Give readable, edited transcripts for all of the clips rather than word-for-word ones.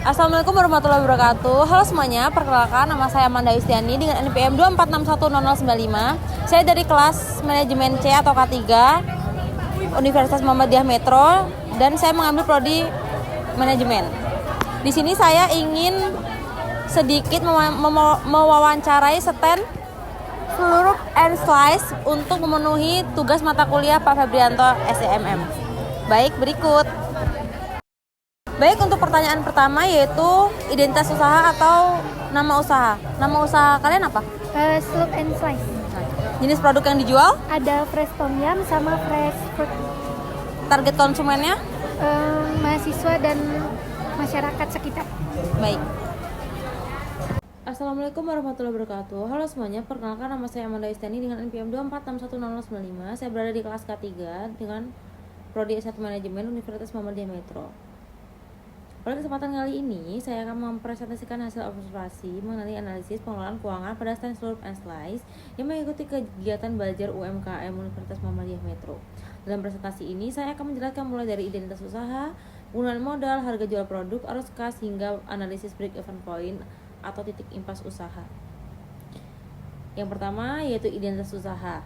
Assalamualaikum warahmatullahi wabarakatuh. Halo semuanya, perkenalkan nama saya Amanda Yustiani dengan NPM 246100055. Saya dari kelas manajemen C atau K3 Universitas Muhammadiyah Metro dan saya mengambil prodi manajemen. Di sini saya ingin sedikit mewawancarai stand Slurp and Slice untuk memenuhi tugas mata kuliah Pak Febrianto SEMM. Baik, berikut. Baik, untuk pertanyaan pertama yaitu identitas usaha atau nama usaha. Nama usaha kalian apa? Slurp and Slice. Jenis produk yang dijual? Ada fresh tom yum sama fresh fruit. Target konsumennya? Mahasiswa dan masyarakat sekitar. Baik. Assalamualaikum warahmatullahi wabarakatuh. Halo semuanya, perkenalkan nama saya Amanda Yustiani dengan NPM 246100055. Saya berada di kelas K3 dengan prodi S1 Manajemen Universitas Muhammadiyah Metro. Pada kesempatan kali ini, saya akan mempresentasikan hasil observasi mengenai analisis pengelolaan keuangan pada stand Slurp and Slice yang mengikuti kegiatan belajar UMKM Universitas Muhammadiyah Metro. Dalam presentasi ini, saya akan menjelaskan mulai dari identitas usaha, penggunaan modal, harga jual produk, arus kas, hingga analisis break-even point atau titik impas usaha. Yang pertama yaitu identitas usaha.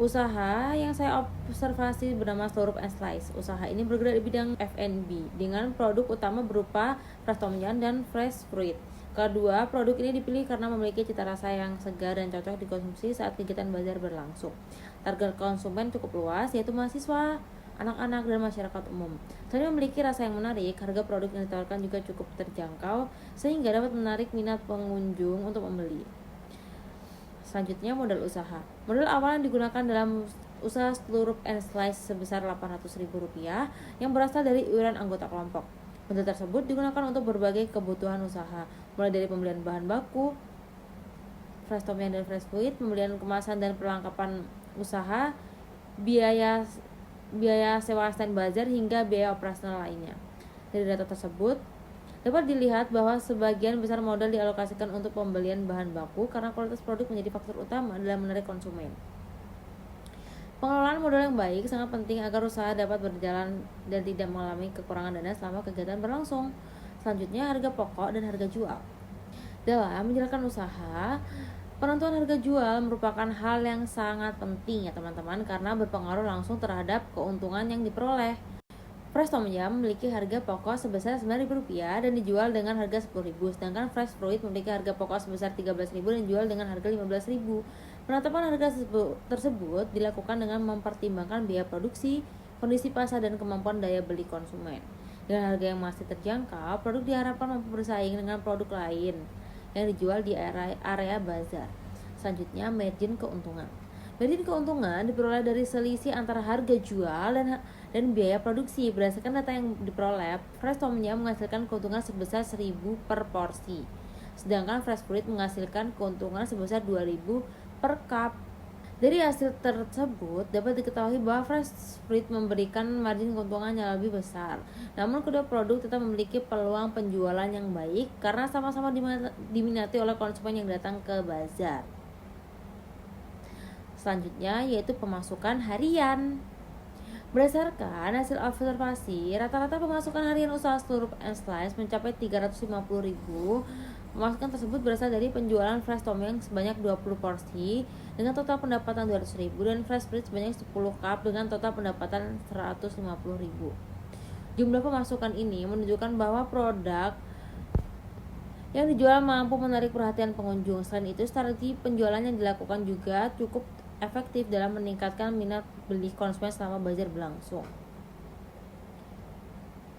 Usaha yang saya observasi bernama Slurp and Slice. Usaha ini bergerak di bidang F&B dengan produk utama berupa fresh tom yum dan fresh fruit. Kedua, produk ini dipilih karena memiliki cita rasa yang segar dan cocok dikonsumsi saat kegiatan bazar berlangsung. Target konsumen cukup luas, yaitu mahasiswa, anak-anak, dan masyarakat umum. Selain memiliki rasa yang menarik, harga produk yang ditawarkan juga cukup terjangkau sehingga dapat menarik minat pengunjung untuk membeli. Selanjutnya, modal usaha. Modal awal yang digunakan dalam usaha Slurp and Slice sebesar Rp800.000 yang berasal dari iuran anggota kelompok. Modal tersebut digunakan untuk berbagai kebutuhan usaha, mulai dari pembelian bahan baku, fresh tom yum dan fresh fruit, pembelian kemasan dan perlengkapan usaha, biaya sewa stand bazar, hingga biaya operasional lainnya. Dari data tersebut dapat dilihat bahwa sebagian besar modal dialokasikan untuk pembelian bahan baku karena kualitas produk menjadi faktor utama dalam menarik konsumen. Pengelolaan modal yang baik sangat penting agar usaha dapat berjalan dan tidak mengalami kekurangan dana selama kegiatan berlangsung. Selanjutnya, harga pokok dan harga jual. Dalam menjalankan usaha, penentuan harga jual merupakan hal yang sangat penting ya teman-teman, karena berpengaruh langsung terhadap keuntungan yang diperoleh. Fresh tom yum memiliki harga pokok sebesar Rp9.000 dan dijual dengan harga Rp10.000, sedangkan fresh fruit memiliki harga pokok sebesar Rp13.000 dan dijual dengan harga Rp15.000. Penetapan harga tersebut dilakukan dengan mempertimbangkan biaya produksi, kondisi pasar, dan kemampuan daya beli konsumen. Dengan harga yang masih terjangkau, produk diharapkan mampu bersaing dengan produk lain yang dijual di area bazar. Selanjutnya, margin keuntungan. Margin keuntungan diperoleh dari selisih antara harga jual dan biaya produksi. Berdasarkan data yang diperoleh, fresh tom yum menghasilkan keuntungan sebesar Rp1.000 per porsi, sedangkan fresh fruit menghasilkan keuntungan sebesar Rp2.000 per cup. Dari hasil tersebut dapat diketahui bahwa fresh fruit memberikan margin keuntungan yang lebih besar. Namun kedua produk tetap memiliki peluang penjualan yang baik karena sama-sama diminati oleh konsumen yang datang ke bazar. Selanjutnya yaitu pemasukan harian. Berdasarkan hasil observasi, rata-rata pemasukan harian usaha Slurp and Slice mencapai Rp350.000. Pemasukan tersebut berasal dari penjualan fresh tom yum sebanyak 20 porsi dengan total pendapatan Rp200.000 dan fresh fruit sebanyak 10 cup dengan total pendapatan Rp150.000. Jumlah pemasukan ini menunjukkan bahwa produk yang dijual mampu menarik perhatian pengunjung. Selain itu, strategi penjualan yang dilakukan juga cukup efektif dalam meningkatkan minat beli konsumen selama bazar berlangsung.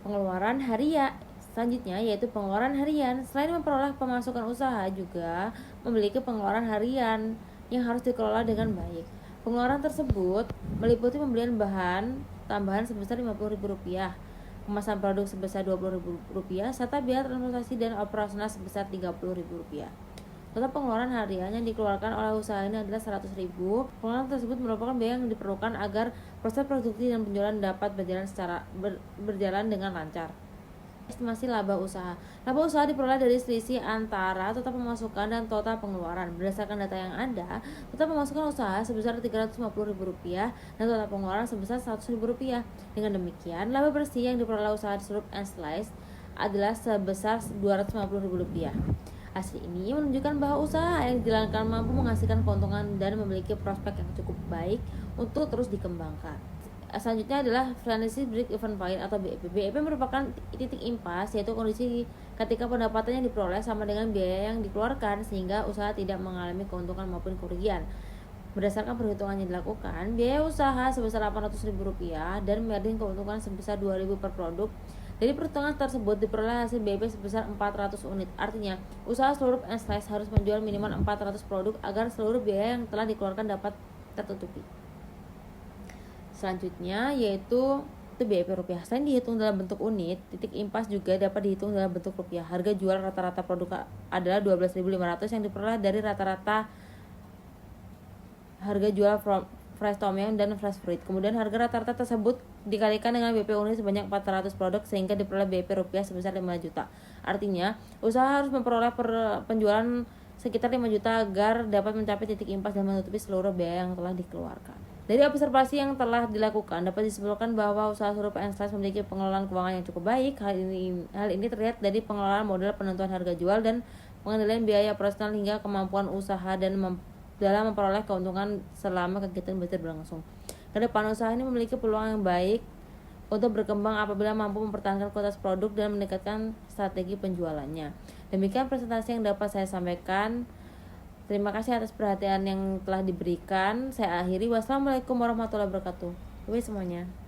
Pengeluaran harian. Selanjutnya yaitu pengeluaran harian. Selain memperoleh pemasukan usaha, juga memiliki pengeluaran harian yang harus dikelola dengan baik. Pengeluaran tersebut meliputi pembelian bahan tambahan sebesar Rp50.000, kemasan produk sebesar Rp20.000, serta biaya transportasi dan operasional sebesar Rp30.000. Total pengeluaran harian yang dikeluarkan oleh usaha ini adalah Rp100.000. Pengeluaran tersebut merupakan biaya yang diperlukan agar proses produksi dan penjualan dapat berjalan dengan lancar. Estimasi laba usaha. Laba usaha diperoleh dari selisih antara total pemasukan dan total pengeluaran. Berdasarkan data yang ada, total pemasukan usaha sebesar Rp350.000 dan total pengeluaran sebesar Rp100.000. Dengan demikian, laba bersih yang diperoleh usaha Slurp and Slice adalah sebesar Rp250.000. Hasil ini menunjukkan bahwa usaha yang dijalankan mampu menghasilkan keuntungan dan memiliki prospek yang cukup baik untuk terus dikembangkan. Selanjutnya adalah Financial Break-Even Point atau BEP. BEP merupakan titik impas, yaitu kondisi ketika pendapatan yang diperoleh sama dengan biaya yang dikeluarkan sehingga usaha tidak mengalami keuntungan maupun kerugian. Berdasarkan perhitungan yang dilakukan, biaya usaha sebesar Rp800.000 dan margin keuntungan sebesar Rp2.000 per produk. Dari perhitungan tersebut diperoleh hasil BEP sebesar 400 unit. Artinya, usaha Slurp and Slice harus menjual minimal 400 produk agar seluruh biaya yang telah dikeluarkan dapat tertutupi. Selanjutnya yaitu BEP rupiah. Selain dihitung dalam bentuk unit, titik impas juga dapat dihitung dalam bentuk rupiah. Harga jual rata-rata produk adalah 12.500 yang diperoleh dari rata-rata harga jual fresh tom yum dan fresh fruit. Kemudian harga rata-rata tersebut dikalikan dengan BEP unit sebanyak 400 produk sehingga diperoleh BEP rupiah sebesar 5 juta. Artinya, usaha harus memperoleh penjualan sekitar 5 juta agar dapat mencapai titik impas dan menutupi seluruh biaya yang telah dikeluarkan. Dari observasi yang telah dilakukan, dapat disimpulkan bahwa usaha Slurp and Slice memiliki pengelolaan keuangan yang cukup baik. Hal ini terlihat dari pengelolaan modal penentuan harga jual dan pengendalian biaya operasional hingga kemampuan usaha dan dalam memperoleh keuntungan selama kegiatan bisnis berlangsung. Kedepan usaha ini memiliki peluang yang baik untuk berkembang apabila mampu mempertahankan kualitas produk dan meningkatkan strategi penjualannya. Demikian presentasi yang dapat saya sampaikan. Terima kasih atas perhatian yang telah diberikan. Saya akhiri. Wassalamualaikum warahmatullahi wabarakatuh. Bye semuanya.